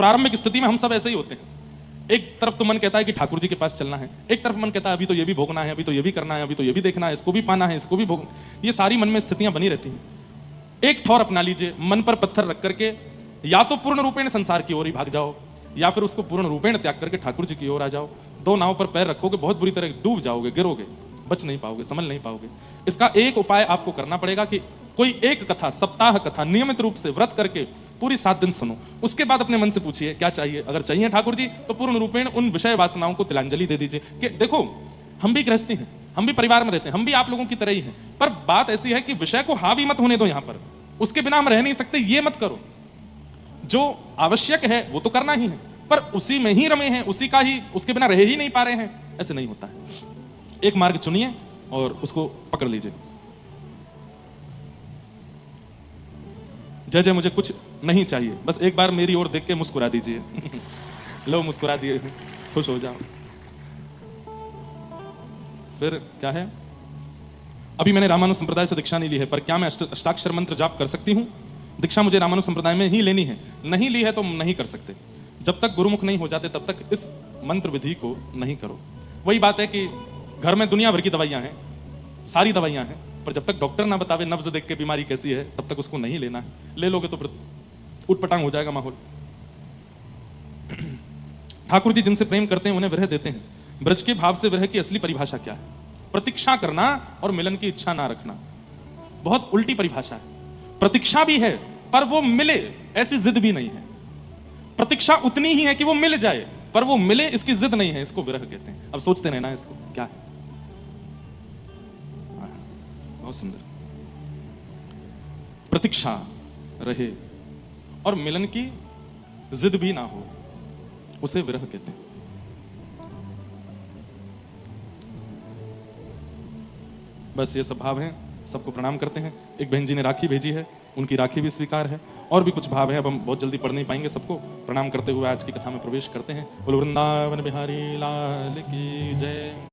प्रारंभिक स्थिति में हम सब ऐसे ही होते हैं। एक तरफ तो मन कहता है कि ठाकुर जी के पास चलना है, एक तरफ मन कहता है अभी तो ये भी भोगना है, अभी तो ये भी करना है, अभी तो ये भी देखना है, इसको भी पाना है, इसको भी भोगना। ये सारी मन में स्थितियां बनी रहती हैं। एक ठौर अपना लीजिए, मन पर पत्थर रख करके या तो पूर्ण रूपेण संसार की ओर ही भाग जाओ, या फिर उसको पूर्ण रूपेण त्याग करके ठाकुर जी की ओर आ जाओ। दो नाव पर पैर रखोगे, बहुत बुरी तरह डूब जाओगे, गिरोगे, बच नहीं पाओगे, संभल नहीं पाओगे। इसका एक उपाय आपको करना पड़ेगा कि कोई एक कथा, सप्ताह कथा नियमित रूप से व्रत करके पूरी 7 दिन सुनो। उसके बाद अपने मन से पूछिए क्या चाहिए। अगर चाहिए ठाकुर जी तो पूर्ण रूपेण उन विषय वासनाओं को तिलांजलि दे दीजिए कि देखो हम भी गृहस्थी हैं, हम भी परिवार में रहते हैं, हम भी आप लोगों की तरह ही हैं, पर बात ऐसी है कि विषय को हावी मत होने दो यहां पर, उसके बिना हम रह नहीं सकते, ये मत करो। जो आवश्यक है वो तो करना ही है, पर उसी में ही रमे हैं, उसी का ही, उसके बिना रह ही नहीं पा रहे हैं, ऐसे नहीं होता है। एक मार्ग चुनिए और उसको पकड़ लीजिए। जय जय मुझे कुछ नहीं चाहिए, बस एक बार मेरी ओर देख के मुस्कुरा दीजिए। लो मुस्कुरा दिए, खुश हो जाओ। फिर क्या है, अभी मैंने रामानुज संप्रदाय से दीक्षा नहीं ली है, पर क्या मैं अष्टाक्षर मंत्र जाप कर सकती हूं? दीक्षा मुझे रामानुज संप्रदाय में ही लेनी है, नहीं ली है तो नहीं कर सकते। जब तक गुरुमुख नहीं हो जाते तब तक इस मंत्र विधि को नहीं करो। वही बात है कि घर में दुनिया भर की दवाइयां हैं, सारी दवाइयां हैं, पर जब तक डॉक्टर ना बतावे नब्ज देख के बीमारी कैसी है तब तक उसको नहीं लेना है। ले लोगे तो फिर उटपटांग हो जाएगा माहौल। ठाकुर जी जिनसे प्रेम करते हैं उन्हें विरह देते हैं। ब्रज के भाव से विरह की असली परिभाषा क्या है? प्रतीक्षा करना और मिलन की इच्छा ना रखना। बहुत उल्टी परिभाषा है। प्रतीक्षा भी है पर वो मिले ऐसी जिद भी नहीं है। प्रतीक्षा उतनी ही है कि वो मिल जाए, पर वो मिले इसकी जिद नहीं है, इसको विरह कहते हैं। अब सोचते रहना इसको क्या है। बहुत सुंदर। प्रतीक्षा रहे और मिलन की जिद भी ना हो, उसे विरह कहते हैं। बस ये सब भाव हैं, सबको प्रणाम करते हैं। एक बहन जी ने राखी भेजी है, उनकी राखी भी स्वीकार है। और भी कुछ भाव है, अब हम बहुत जल्दी पढ़ नहीं पाएंगे सबको। प्रणाम करते हुए आज की कथा में प्रवेश करते हैं। बोलो वृंदावन बिहारी लाल की जय।